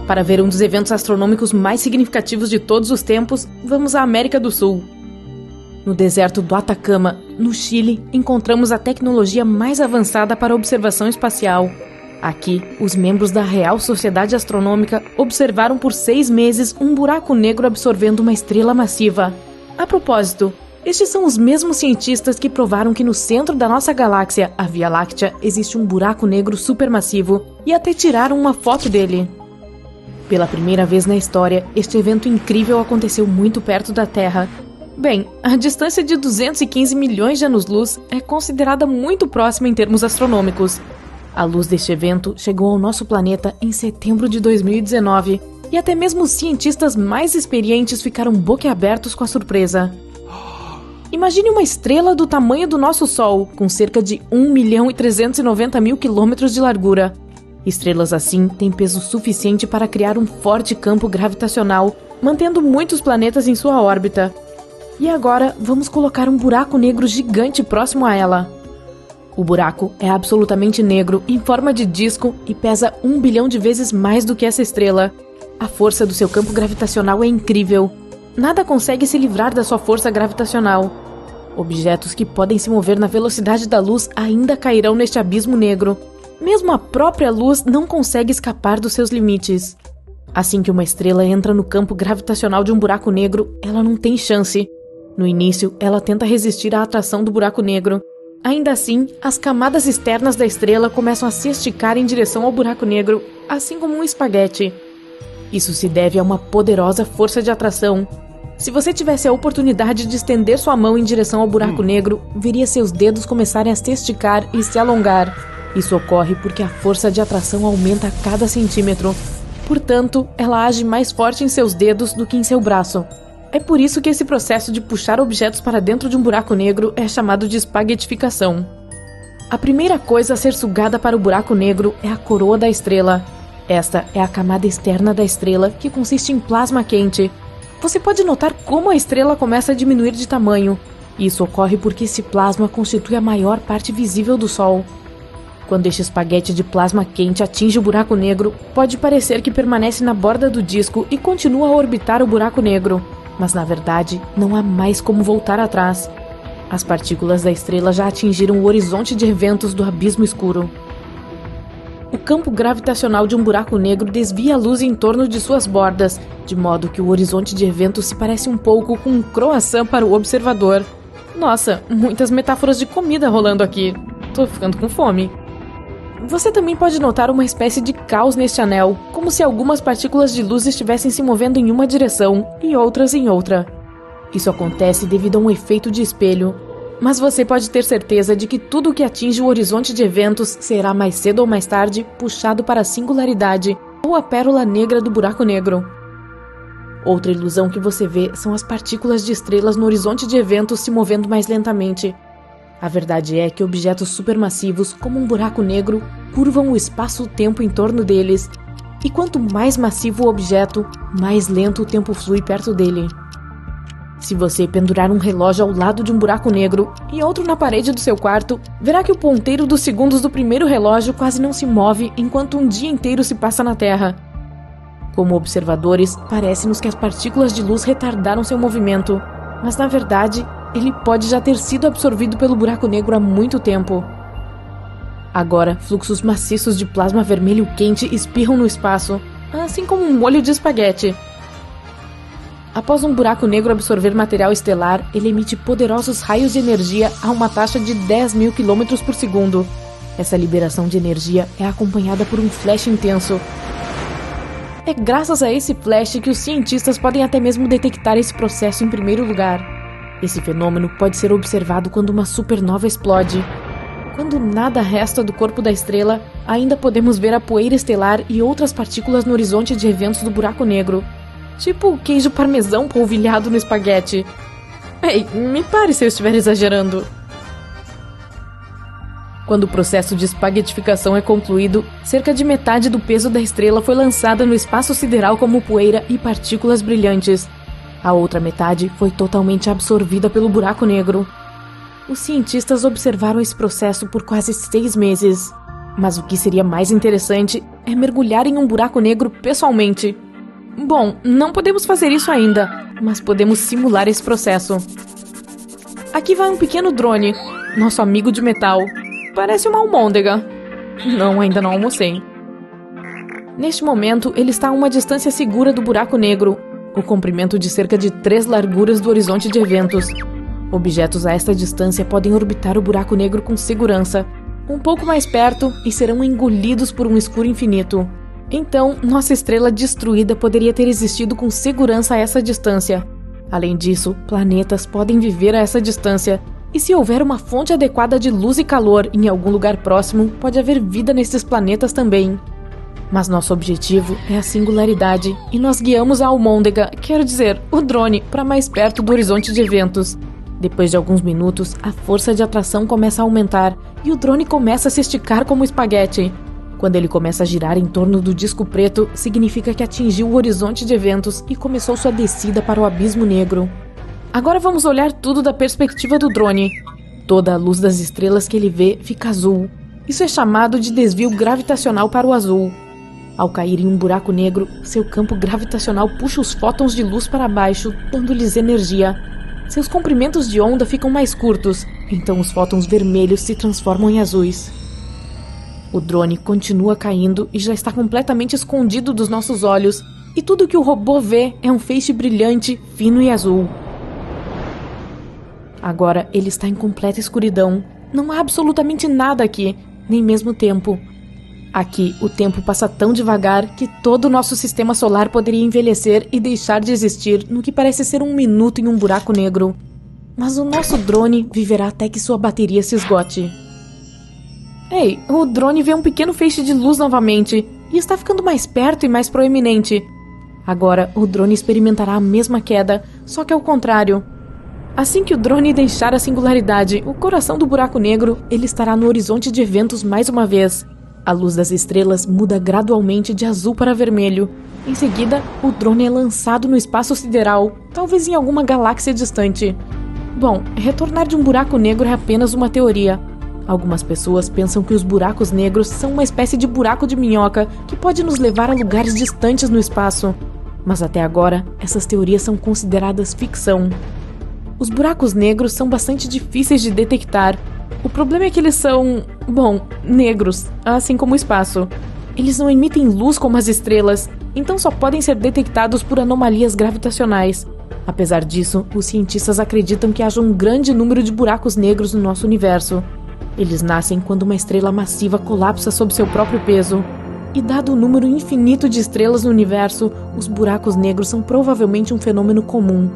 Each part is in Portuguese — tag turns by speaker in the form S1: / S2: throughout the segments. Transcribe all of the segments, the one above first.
S1: Para ver um dos eventos astronômicos mais significativos de todos os tempos, vamos à América do Sul. No deserto do Atacama, no Chile, encontramos a tecnologia mais avançada para observação espacial. Aqui, os membros da Real Sociedade Astronômica observaram por 6 meses um buraco negro absorvendo uma estrela massiva. A propósito, estes são os mesmos cientistas que provaram que no centro da nossa galáxia, a Via Láctea, existe um buraco negro supermassivo e até tiraram uma foto dele. Pela primeira vez na história, este evento incrível aconteceu muito perto da Terra. Bem, a distância de 215 milhões de anos-luz é considerada muito próxima em termos astronômicos. A luz deste evento chegou ao nosso planeta em setembro de 2019 e até mesmo os cientistas mais experientes ficaram boquiabertos com a surpresa. Imagine uma estrela do tamanho do nosso Sol, com cerca de 1.390.000 quilômetros de largura. Estrelas assim têm peso suficiente para criar um forte campo gravitacional, mantendo muitos planetas em sua órbita. E agora, vamos colocar um buraco negro gigante próximo a ela. O buraco é absolutamente negro, em forma de disco e pesa 1 bilhão de vezes mais do que essa estrela. A força do seu campo gravitacional é incrível. Nada consegue se livrar da sua força gravitacional. Objetos que podem se mover na velocidade da luz ainda cairão neste abismo negro. Mesmo a própria luz não consegue escapar dos seus limites. Assim que uma estrela entra no campo gravitacional de um buraco negro, ela não tem chance. No início, ela tenta resistir à atração do buraco negro. Ainda assim, as camadas externas da estrela começam a se esticar em direção ao buraco negro, assim como um espaguete. Isso se deve a uma poderosa força de atração. Se você tivesse a oportunidade de estender sua mão em direção ao buraco negro, veria seus dedos começarem a se esticar e se alongar. Isso ocorre porque a força de atração aumenta a cada centímetro. Portanto, ela age mais forte em seus dedos do que em seu braço. É por isso que esse processo de puxar objetos para dentro de um buraco negro é chamado de espaguetificação. A primeira coisa a ser sugada para o buraco negro é a coroa da estrela. Esta é a camada externa da estrela, que consiste em plasma quente. Você pode notar como a estrela começa a diminuir de tamanho. Isso ocorre porque esse plasma constitui a maior parte visível do Sol. Quando este espaguete de plasma quente atinge o buraco negro, pode parecer que permanece na borda do disco e continua a orbitar o buraco negro. Mas na verdade, não há mais como voltar atrás. As partículas da estrela já atingiram o horizonte de eventos do abismo escuro. O campo gravitacional de um buraco negro desvia a luz em torno de suas bordas, de modo que o horizonte de eventos se parece um pouco com um croissant para o observador. Nossa, muitas metáforas de comida rolando aqui. Tô ficando com fome. Você também pode notar uma espécie de caos neste anel, como se algumas partículas de luz estivessem se movendo em uma direção e outras em outra. Isso acontece devido a um efeito de espelho, mas você pode ter certeza de que tudo que atinge o horizonte de eventos será mais cedo ou mais tarde puxado para a singularidade ou a pérola negra do buraco negro. Outra ilusão que você vê são as partículas de estrelas no horizonte de eventos se movendo mais lentamente. A verdade é que objetos supermassivos, como um buraco negro, curvam o espaço-tempo em torno deles, e quanto mais massivo o objeto, mais lento o tempo flui perto dele. Se você pendurar um relógio ao lado de um buraco negro e outro na parede do seu quarto, verá que o ponteiro dos segundos do primeiro relógio quase não se move enquanto um dia inteiro se passa na Terra. Como observadores, parece-nos que as partículas de luz retardaram seu movimento, mas na verdade, ele pode já ter sido absorvido pelo buraco negro há muito tempo. Agora, fluxos maciços de plasma vermelho quente espirram no espaço, assim como um molho de espaguete. Após um buraco negro absorver material estelar, ele emite poderosos raios de energia a uma taxa de 10.000 km por segundo. Essa liberação de energia é acompanhada por um flash intenso. É graças a esse flash que os cientistas podem até mesmo detectar esse processo em primeiro lugar. Esse fenômeno pode ser observado quando uma supernova explode. Quando nada resta do corpo da estrela, ainda podemos ver a poeira estelar e outras partículas no horizonte de eventos do buraco negro. Tipo queijo parmesão polvilhado no espaguete. Ei, me pare se eu estiver exagerando. Quando o processo de espaguetificação é concluído, cerca de metade do peso da estrela foi lançada no espaço sideral como poeira e partículas brilhantes. A outra metade foi totalmente absorvida pelo buraco negro. Os cientistas observaram esse processo por quase 6 meses. Mas o que seria mais interessante é mergulhar em um buraco negro pessoalmente. Bom, não podemos fazer isso ainda, mas podemos simular esse processo. Aqui vai um pequeno drone, nosso amigo de metal. Parece uma almôndega. Não, ainda não almocei. Neste momento, ele está a uma distância segura do buraco negro, o comprimento de cerca de 3 larguras do horizonte de eventos. Objetos a esta distância podem orbitar o buraco negro com segurança, um pouco mais perto e serão engolidos por um escuro infinito. Então, nossa estrela destruída poderia ter existido com segurança a essa distância. Além disso, planetas podem viver a essa distância, e se houver uma fonte adequada de luz e calor em algum lugar próximo, pode haver vida nesses planetas também. Mas nosso objetivo é a singularidade, e nós guiamos a almôndega, quero dizer, o drone, para mais perto do horizonte de eventos. Depois de alguns minutos, a força de atração começa a aumentar, e o drone começa a se esticar como espaguete. Quando ele começa a girar em torno do disco preto, significa que atingiu o horizonte de eventos e começou sua descida para o abismo negro. Agora vamos olhar tudo da perspectiva do drone. Toda a luz das estrelas que ele vê fica azul. Isso é chamado de desvio gravitacional para o azul. Ao cair em um buraco negro, seu campo gravitacional puxa os fótons de luz para baixo, dando-lhes energia. Seus comprimentos de onda ficam mais curtos, então os fótons vermelhos se transformam em azuis. O drone continua caindo e já está completamente escondido dos nossos olhos, e tudo que o robô vê é um feixe brilhante, fino e azul. Agora ele está em completa escuridão. Não há absolutamente nada aqui, nem mesmo tempo. Aqui, o tempo passa tão devagar que todo o nosso sistema solar poderia envelhecer e deixar de existir no que parece ser um minuto em um buraco negro. Mas o nosso drone viverá até que sua bateria se esgote. Ei, o drone vê um pequeno feixe de luz novamente e está ficando mais perto e mais proeminente. Agora, o drone experimentará a mesma queda, só que ao contrário. Assim que o drone deixar a singularidade, o coração do buraco negro, ele estará no horizonte de eventos mais uma vez. A luz das estrelas muda gradualmente de azul para vermelho. Em seguida, o drone é lançado no espaço sideral, talvez em alguma galáxia distante. Bom, retornar de um buraco negro é apenas uma teoria. Algumas pessoas pensam que os buracos negros são uma espécie de buraco de minhoca que pode nos levar a lugares distantes no espaço. Mas até agora, essas teorias são consideradas ficção. Os buracos negros são bastante difíceis de detectar. O problema é que eles são, negros, assim como o espaço. Eles não emitem luz como as estrelas, então só podem ser detectados por anomalias gravitacionais. Apesar disso, os cientistas acreditam que haja um grande número de buracos negros no nosso universo. Eles nascem quando uma estrela massiva colapsa sob seu próprio peso. E dado o número infinito de estrelas no universo, os buracos negros são provavelmente um fenômeno comum.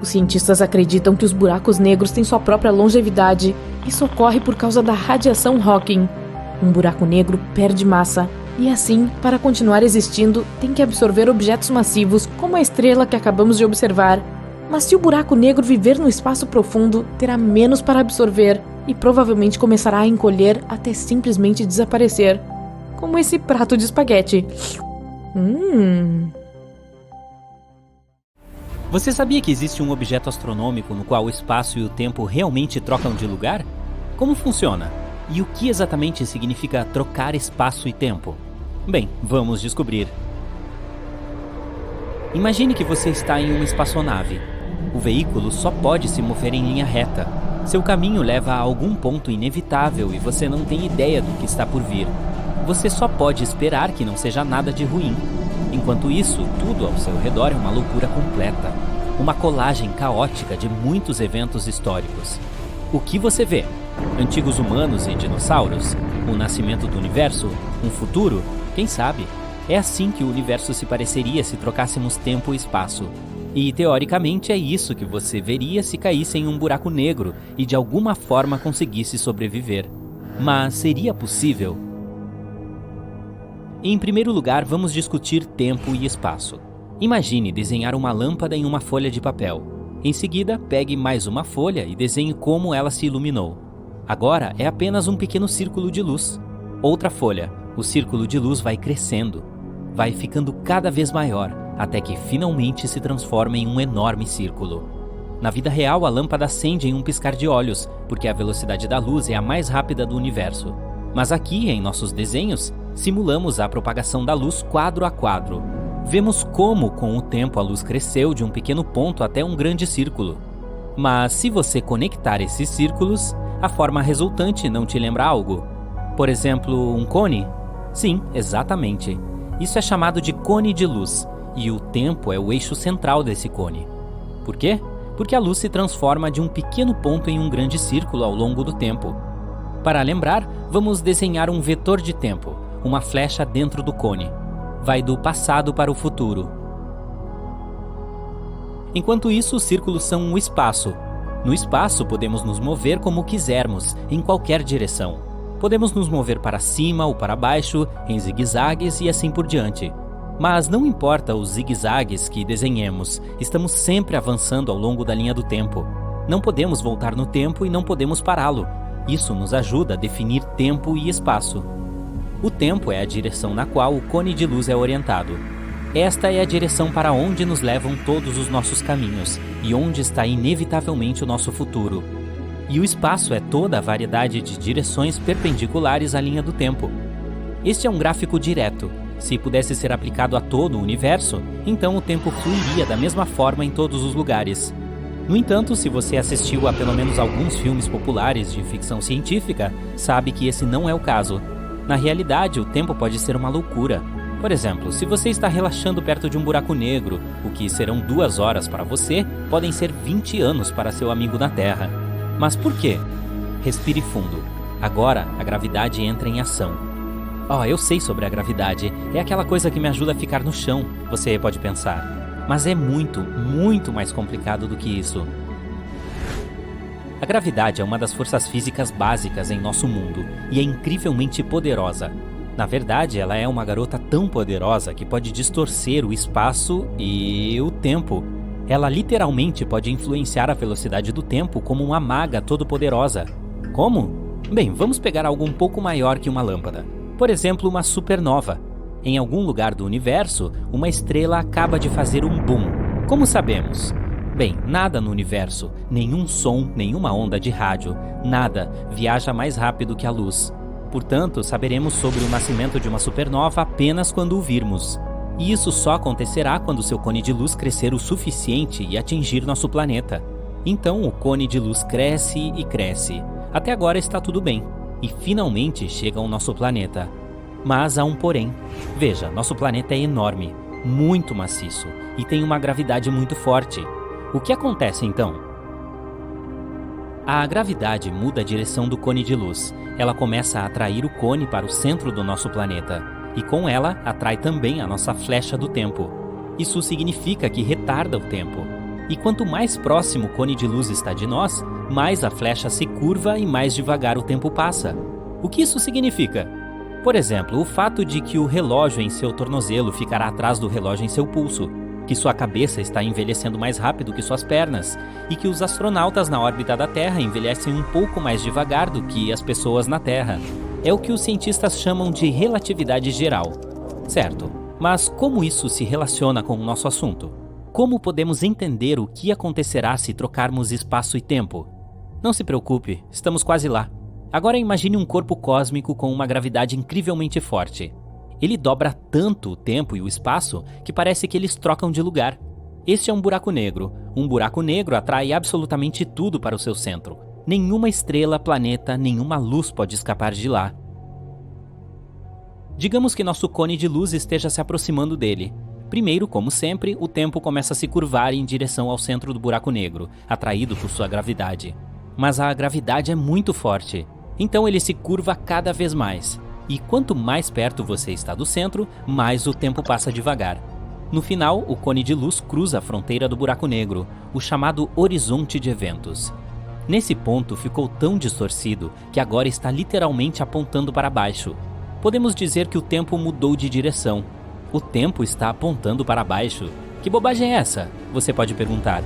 S1: Os cientistas acreditam que os buracos negros têm sua própria longevidade. Isso ocorre por causa da radiação Hawking. Um buraco negro perde massa, e assim, para continuar existindo, tem que absorver objetos massivos, como a estrela que acabamos de observar. Mas se o buraco negro viver no espaço profundo, terá menos para absorver, e provavelmente começará a encolher até simplesmente desaparecer. Como esse prato de espaguete.
S2: Você sabia que existe um objeto astronômico no qual o espaço e o tempo realmente trocam de lugar? Como funciona? E o que exatamente significa trocar espaço e tempo? Bem, vamos descobrir. Imagine que você está em uma espaçonave. O veículo só pode se mover em linha reta. Seu caminho leva a algum ponto inevitável e você não tem ideia do que está por vir. Você só pode esperar que não seja nada de ruim. Enquanto isso, tudo ao seu redor é uma loucura completa. Uma colagem caótica de muitos eventos históricos. O que você vê? Antigos humanos e dinossauros? O nascimento do universo? Um futuro? Quem sabe? É assim que o universo se pareceria se trocássemos tempo e espaço. E, teoricamente, é isso que você veria se caísse em um buraco negro e de alguma forma conseguisse sobreviver. Mas seria possível? Em primeiro lugar, vamos discutir tempo e espaço. Imagine desenhar uma lâmpada em uma folha de papel. Em seguida, pegue mais uma folha e desenhe como ela se iluminou. Agora é apenas um pequeno círculo de luz. Outra folha. O círculo de luz vai crescendo. Vai ficando cada vez maior, até que finalmente se transforma em um enorme círculo. Na vida real, a lâmpada acende em um piscar de olhos, porque a velocidade da luz é a mais rápida do universo. Mas aqui, em nossos desenhos, simulamos a propagação da luz quadro a quadro. Vemos como, com o tempo, a luz cresceu de um pequeno ponto até um grande círculo. Mas se você conectar esses círculos, a forma resultante não te lembra algo? Por exemplo, um cone? Sim, exatamente. Isso é chamado de cone de luz, e o tempo é o eixo central desse cone. Por quê? Porque a luz se transforma de um pequeno ponto em um grande círculo ao longo do tempo. Para lembrar, vamos desenhar um vetor de tempo, uma flecha dentro do cone. Vai do passado para o futuro. Enquanto isso, os círculos são o espaço. No espaço, podemos nos mover como quisermos, em qualquer direção. Podemos nos mover para cima ou para baixo, em zigue-zagues e assim por diante. Mas não importa os zigue-zagues que desenhemos, estamos sempre avançando ao longo da linha do tempo. Não podemos voltar no tempo e não podemos pará-lo. Isso nos ajuda a definir tempo e espaço. O tempo é a direção na qual o cone de luz é orientado. Esta é a direção para onde nos levam todos os nossos caminhos e onde está inevitavelmente o nosso futuro. E o espaço é toda a variedade de direções perpendiculares à linha do tempo. Este é um gráfico direto. Se pudesse ser aplicado a todo o universo, então o tempo fluiria da mesma forma em todos os lugares. No entanto, se você assistiu a pelo menos alguns filmes populares de ficção científica, sabe que esse não é o caso. Na realidade, o tempo pode ser uma loucura. Por exemplo, se você está relaxando perto de um buraco negro, o que serão 2 horas para você, podem ser 20 anos para seu amigo na Terra. Mas por quê? Respire fundo. Agora, a gravidade entra em ação. Eu sei sobre a gravidade. É aquela coisa que me ajuda a ficar no chão, você pode pensar. Mas é muito, muito mais complicado do que isso. A gravidade é uma das forças físicas básicas em nosso mundo e é incrivelmente poderosa. Na verdade, ela é uma garota tão poderosa que pode distorcer o espaço e o tempo. Ela literalmente pode influenciar a velocidade do tempo como uma maga todo-poderosa. Como? Bem, vamos pegar algo um pouco maior que uma lâmpada. Por exemplo, uma supernova. Em algum lugar do universo, uma estrela acaba de fazer um boom. Como sabemos? Bem, nada no universo, nenhum som, nenhuma onda de rádio, nada viaja mais rápido que a luz. Portanto, saberemos sobre o nascimento de uma supernova apenas quando o virmos. E isso só acontecerá quando seu cone de luz crescer o suficiente e atingir nosso planeta. Então, o cone de luz cresce e cresce. Até agora está tudo bem. E finalmente chega ao nosso planeta. Mas há um porém. Veja, nosso planeta é enorme, muito maciço e tem uma gravidade muito forte. O que acontece então? A gravidade muda a direção do cone de luz. Ela começa a atrair o cone para o centro do nosso planeta. E com ela, atrai também a nossa flecha do tempo. Isso significa que retarda o tempo. E quanto mais próximo o cone de luz está de nós, mais a flecha se curva e mais devagar o tempo passa. O que isso significa? Por exemplo, o fato de que o relógio em seu tornozelo ficará atrás do relógio em seu pulso, que sua cabeça está envelhecendo mais rápido que suas pernas, e que os astronautas na órbita da Terra envelhecem um pouco mais devagar do que as pessoas na Terra. É o que os cientistas chamam de relatividade geral. Certo, mas como isso se relaciona com o nosso assunto? Como podemos entender o que acontecerá se trocarmos espaço e tempo? Não se preocupe, estamos quase lá. Agora imagine um corpo cósmico com uma gravidade incrivelmente forte. Ele dobra tanto o tempo e o espaço que parece que eles trocam de lugar. Este é um buraco negro. Um buraco negro atrai absolutamente tudo para o seu centro. Nenhuma estrela, planeta, nenhuma luz pode escapar de lá. Digamos que nosso cone de luz esteja se aproximando dele. Primeiro, como sempre, o tempo começa a se curvar em direção ao centro do buraco negro, atraído por sua gravidade. Mas a gravidade é muito forte, então ele se curva cada vez mais. E quanto mais perto você está do centro, mais o tempo passa devagar. No final, o cone de luz cruza a fronteira do buraco negro, o chamado horizonte de eventos. Nesse ponto ficou tão distorcido que agora está literalmente apontando para baixo. Podemos dizer que o tempo mudou de direção. O tempo está apontando para baixo. Que bobagem é essa? Você pode perguntar.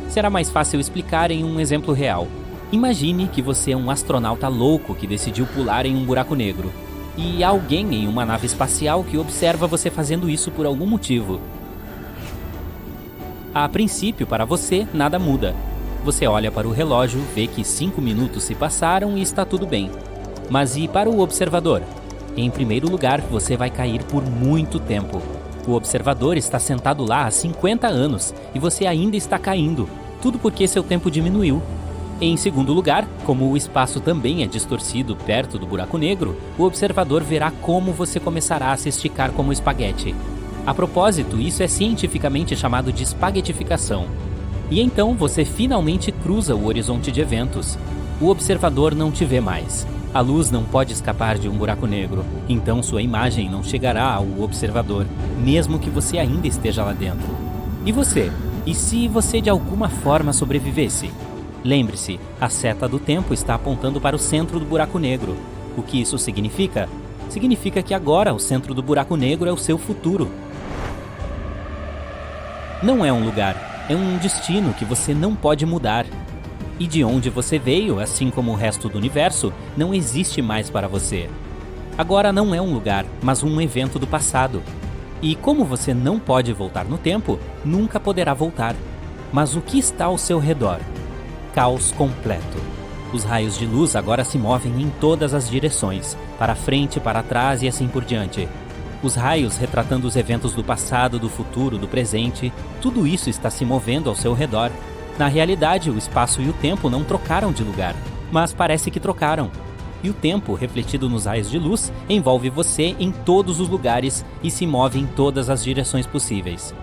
S2: Será mais fácil explicar em um exemplo real. Imagine que você é um astronauta louco que decidiu pular em um buraco negro. E há alguém em uma nave espacial que observa você fazendo isso por algum motivo. A princípio, para você, nada muda. Você olha para o relógio, vê que 5 minutos se passaram e está tudo bem. Mas e para o observador? Em primeiro lugar, você vai cair por muito tempo. O observador está sentado lá há 50 anos e você ainda está caindo. Tudo porque seu tempo diminuiu. Em segundo lugar, como o espaço também é distorcido perto do buraco negro, o observador verá como você começará a se esticar como espaguete. A propósito, isso é cientificamente chamado de espaguetificação. E então você finalmente cruza o horizonte de eventos. O observador não te vê mais. A luz não pode escapar de um buraco negro, então sua imagem não chegará ao observador, mesmo que você ainda esteja lá dentro. E você? E se você de alguma forma sobrevivesse? Lembre-se, a seta do tempo está apontando para o centro do buraco negro. O que isso significa? Significa que agora o centro do buraco negro é o seu futuro. Não é um lugar, é um destino que você não pode mudar. E de onde você veio, assim como o resto do universo, não existe mais para você. Agora não é um lugar, mas um evento do passado. E como você não pode voltar no tempo, nunca poderá voltar. Mas o que está ao seu redor? Caos completo. Os raios de luz agora se movem em todas as direções, para frente, para trás e assim por diante. Os raios retratando os eventos do passado, do futuro, do presente, tudo isso está se movendo ao seu redor. Na realidade, o espaço e o tempo não trocaram de lugar, mas parece que trocaram. E o tempo, refletido nos raios de luz, envolve você em todos os lugares e se move em todas as direções possíveis.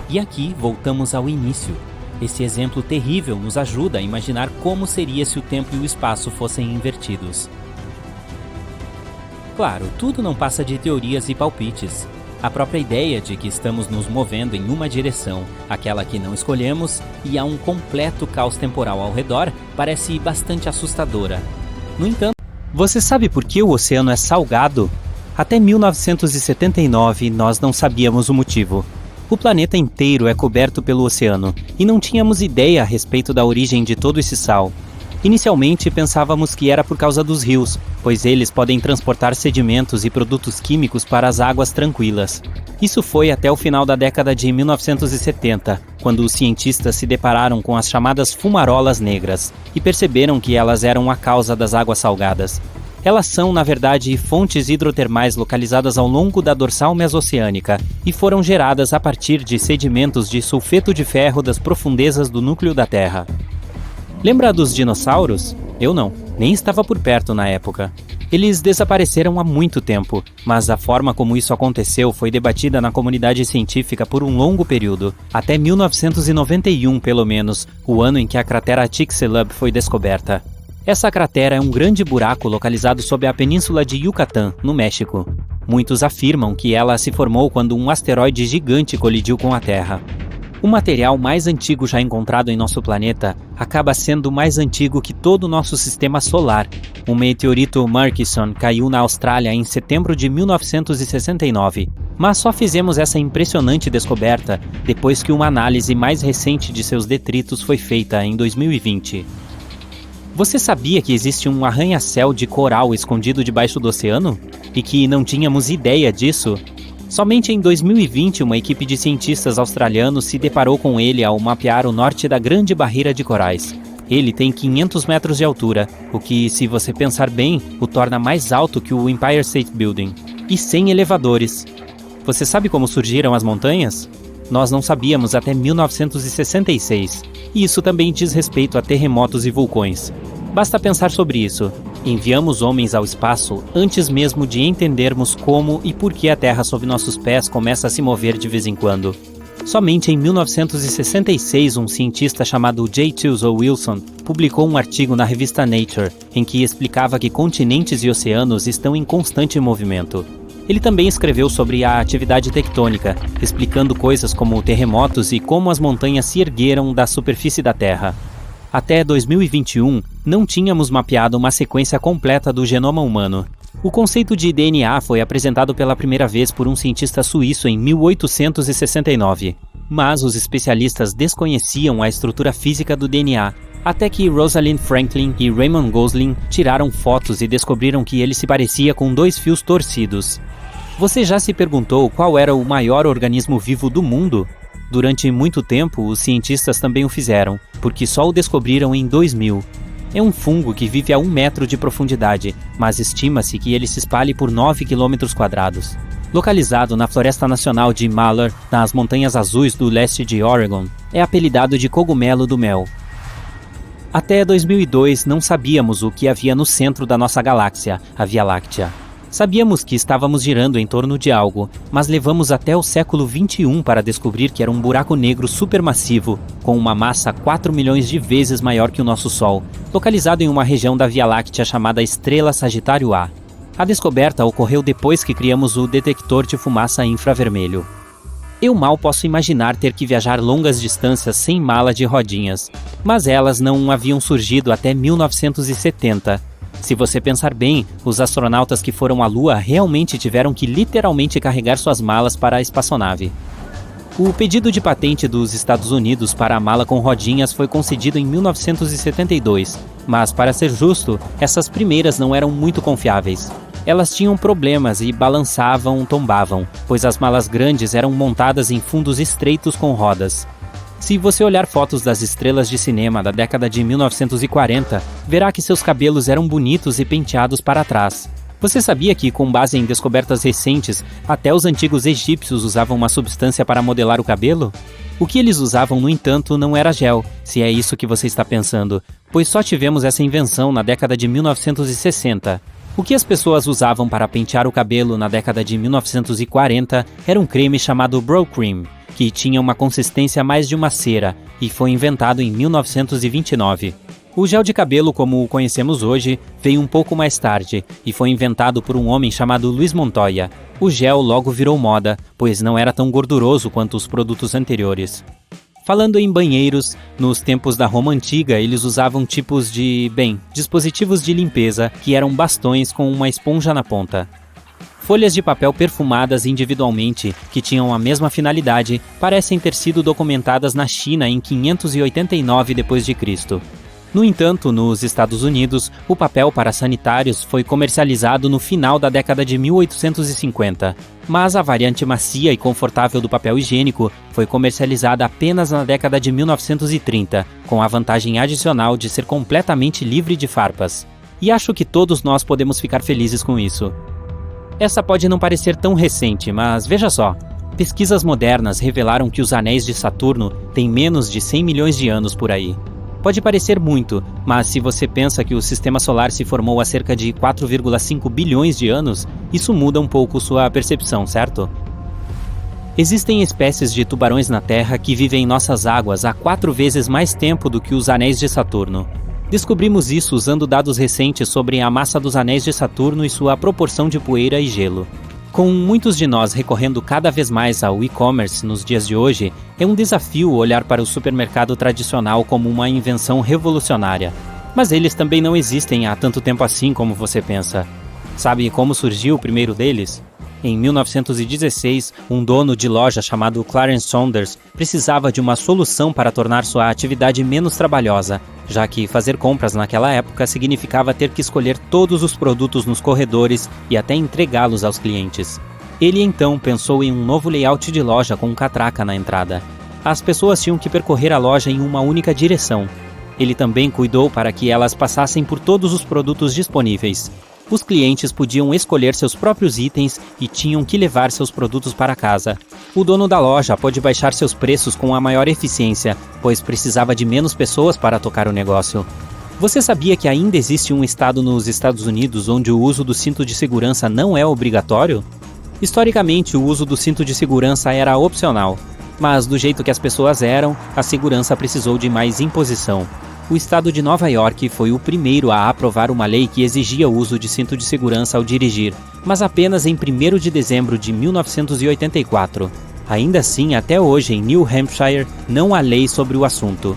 S2: E aqui voltamos ao início. Esse exemplo terrível nos ajuda a imaginar como seria se o tempo e o espaço fossem invertidos. Claro, tudo não passa de teorias e palpites. A própria ideia de que estamos nos movendo em uma direção, aquela que não escolhemos, e há um completo caos temporal ao redor, parece bastante assustadora. No entanto,
S3: você sabe por que o oceano é salgado? Até 1979 nós não sabíamos o motivo. O planeta inteiro é coberto pelo oceano, e não tínhamos ideia a respeito da origem de todo esse sal. Inicialmente pensávamos que era por causa dos rios, pois eles podem transportar sedimentos e produtos químicos para as águas tranquilas. Isso foi até o final da década de 1970, quando os cientistas se depararam com as chamadas fumarolas negras e perceberam que elas eram a causa das águas salgadas. Elas são, na verdade, fontes hidrotermais localizadas ao longo da dorsal mesoceânica e foram geradas a partir de sedimentos de sulfeto de ferro das profundezas do núcleo da Terra. Lembra dos dinossauros? Eu não, nem estava por perto na época. Eles desapareceram há muito tempo, mas a forma como isso aconteceu foi debatida na comunidade científica por um longo período, até 1991 pelo menos, o ano em que a cratera Chicxulub foi descoberta. Essa cratera é um grande buraco localizado sob a península de Yucatán, no México. Muitos afirmam que ela se formou quando um asteroide gigante colidiu com a Terra. O material mais antigo já encontrado em nosso planeta acaba sendo mais antigo que todo o nosso sistema solar. O meteorito Murchison caiu na Austrália em setembro de 1969, mas só fizemos essa impressionante descoberta depois que uma análise mais recente de seus detritos foi feita em 2020. Você sabia que existe um arranha-céu de coral escondido debaixo do oceano? E que não tínhamos ideia disso? Somente em 2020, uma equipe de cientistas australianos se deparou com ele ao mapear o norte da Grande Barreira de Corais. Ele tem 500 metros de altura, o que, se você pensar bem, o torna mais alto que o Empire State Building. E sem elevadores. Você sabe como surgiram as montanhas? Nós não sabíamos até 1966. E isso também diz respeito a terremotos e vulcões. Basta pensar sobre isso. Enviamos homens ao espaço antes mesmo de entendermos como e por que a Terra sob nossos pés começa a se mover de vez em quando. Somente em 1966, um cientista chamado J. Tuzo Wilson publicou um artigo na revista Nature, em que explicava que continentes e oceanos estão em constante movimento. Ele também escreveu sobre a atividade tectônica, explicando coisas como terremotos e como as montanhas se ergueram da superfície da Terra. Até 2021, não tínhamos mapeado uma sequência completa do genoma humano. O conceito de DNA foi apresentado pela primeira vez por um cientista suíço em 1869, mas os especialistas desconheciam a estrutura física do DNA, até que Rosalind Franklin e Raymond Gosling tiraram fotos e descobriram que ele se parecia com 2 fios torcidos. Você já se perguntou qual era o maior organismo vivo do mundo? Durante muito tempo, os cientistas também o fizeram, porque só o descobriram em 2000. É um fungo que vive a 1 metro de profundidade, mas estima-se que ele se espalhe por 9 km². Localizado na Floresta Nacional de Malheur, nas Montanhas Azuis do leste de Oregon, é apelidado de cogumelo do mel. Até 2002 não sabíamos o que havia no centro da nossa galáxia, a Via Láctea. Sabíamos que estávamos girando em torno de algo, mas levamos até o século XXI para descobrir que era um buraco negro supermassivo, com uma massa 4 milhões de vezes maior que o nosso Sol, localizado em uma região da Via Láctea chamada Estrela Sagitário A. A descoberta ocorreu depois que criamos o detector de fumaça infravermelho. Eu mal posso imaginar ter que viajar longas distâncias sem mala de rodinhas, mas elas não haviam surgido até 1970. Se você pensar bem, os astronautas que foram à Lua realmente tiveram que literalmente carregar suas malas para a espaçonave. O pedido de patente dos Estados Unidos para a mala com rodinhas foi concedido em 1972, mas, para ser justo, essas primeiras não eram muito confiáveis. Elas tinham problemas e balançavam, tombavam, pois as malas grandes eram montadas em fundos estreitos com rodas. Se você olhar fotos das estrelas de cinema da década de 1940, verá que seus cabelos eram bonitos e penteados para trás. Você sabia que, com base em descobertas recentes, até os antigos egípcios usavam uma substância para modelar o cabelo? O que eles usavam, no entanto, não era gel, se é isso que você está pensando, pois só tivemos essa invenção na década de 1960. O que as pessoas usavam para pentear o cabelo na década de 1940 era um creme chamado Brylcreem, que tinha uma consistência mais de uma cera e foi inventado em 1929. O gel de cabelo como o conhecemos hoje veio um pouco mais tarde e foi inventado por um homem chamado Luiz Montoya. O gel logo virou moda, pois não era tão gorduroso quanto os produtos anteriores. Falando em banheiros, nos tempos da Roma Antiga eles usavam tipos de, dispositivos de limpeza que eram bastões com uma esponja na ponta. Folhas de papel perfumadas individualmente, que tinham a mesma finalidade, parecem ter sido documentadas na China em 589 d.C. No entanto, nos Estados Unidos, o papel para sanitários foi comercializado no final da década de 1850, mas a variante macia e confortável do papel higiênico foi comercializada apenas na década de 1930, com a vantagem adicional de ser completamente livre de farpas. E acho que todos nós podemos ficar felizes com isso. Essa pode não parecer tão recente, mas veja só. Pesquisas modernas revelaram que os anéis de Saturno têm menos de 100 milhões de anos por aí. Pode parecer muito, mas se você pensa que o Sistema Solar se formou há cerca de 4,5 bilhões de anos, isso muda um pouco sua percepção, certo? Existem espécies de tubarões na Terra que vivem em nossas águas há 4 vezes mais tempo do que os anéis de Saturno. Descobrimos isso usando dados recentes sobre a massa dos anéis de Saturno e sua proporção de poeira e gelo. Com muitos de nós recorrendo cada vez mais ao e-commerce nos dias de hoje, é um desafio olhar para o supermercado tradicional como uma invenção revolucionária. Mas eles também não existem há tanto tempo assim como você pensa. Sabe como surgiu o primeiro deles? Em 1916, um dono de loja chamado Clarence Saunders precisava de uma solução para tornar sua atividade menos trabalhosa, já que fazer compras naquela época significava ter que escolher todos os produtos nos corredores e até entregá-los aos clientes. Ele então pensou em um novo layout de loja com catraca na entrada. As pessoas tinham que percorrer a loja em uma única direção. Ele também cuidou para que elas passassem por todos os produtos disponíveis. Os clientes podiam escolher seus próprios itens e tinham que levar seus produtos para casa. O dono da loja pôde baixar seus preços com a maior eficiência, pois precisava de menos pessoas para tocar o negócio. Você sabia que ainda existe um estado nos Estados Unidos onde o uso do cinto de segurança não é obrigatório? Historicamente, o uso do cinto de segurança era opcional, mas do jeito que as pessoas eram, a segurança precisou de mais imposição. O estado de Nova York foi o primeiro a aprovar uma lei que exigia o uso de cinto de segurança ao dirigir, mas apenas em 1º de dezembro de 1984. Ainda assim, até hoje, em New Hampshire, não há lei sobre o assunto.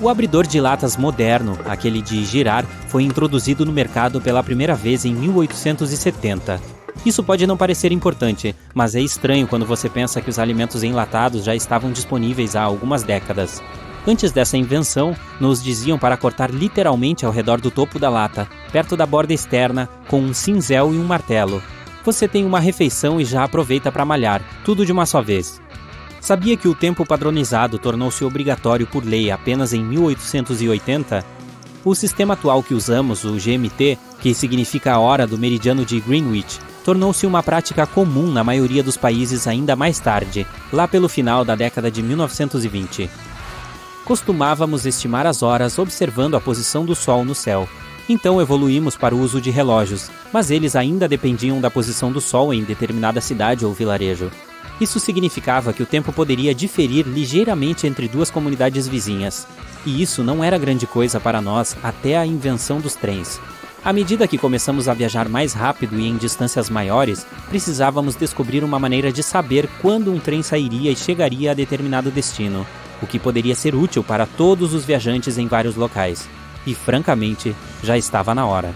S3: O abridor de latas moderno, aquele de girar, foi introduzido no mercado pela primeira vez em 1870. Isso pode não parecer importante, mas é estranho quando você pensa que os alimentos enlatados já estavam disponíveis há algumas décadas. Antes dessa invenção, nos diziam para cortar literalmente ao redor do topo da lata, perto da borda externa, com um cinzel e um martelo. Você tem uma refeição e já aproveita para malhar, tudo de uma só vez. Sabia que o tempo padronizado tornou-se obrigatório por lei apenas em 1880? O sistema atual que usamos, o GMT, que significa a hora do meridiano de Greenwich, tornou-se uma prática comum na maioria dos países ainda mais tarde, lá pelo final da década de 1920. Costumávamos estimar as horas observando a posição do Sol no céu. Então evoluímos para o uso de relógios, mas eles ainda dependiam da posição do Sol em determinada cidade ou vilarejo. Isso significava que o tempo poderia diferir ligeiramente entre duas comunidades vizinhas. E isso não era grande coisa para nós até a invenção dos trens. À medida que começamos a viajar mais rápido e em distâncias maiores, precisávamos descobrir uma maneira de saber quando um trem sairia e chegaria a determinado destino, o que poderia ser útil para todos os viajantes em vários locais. E, francamente, já estava na hora.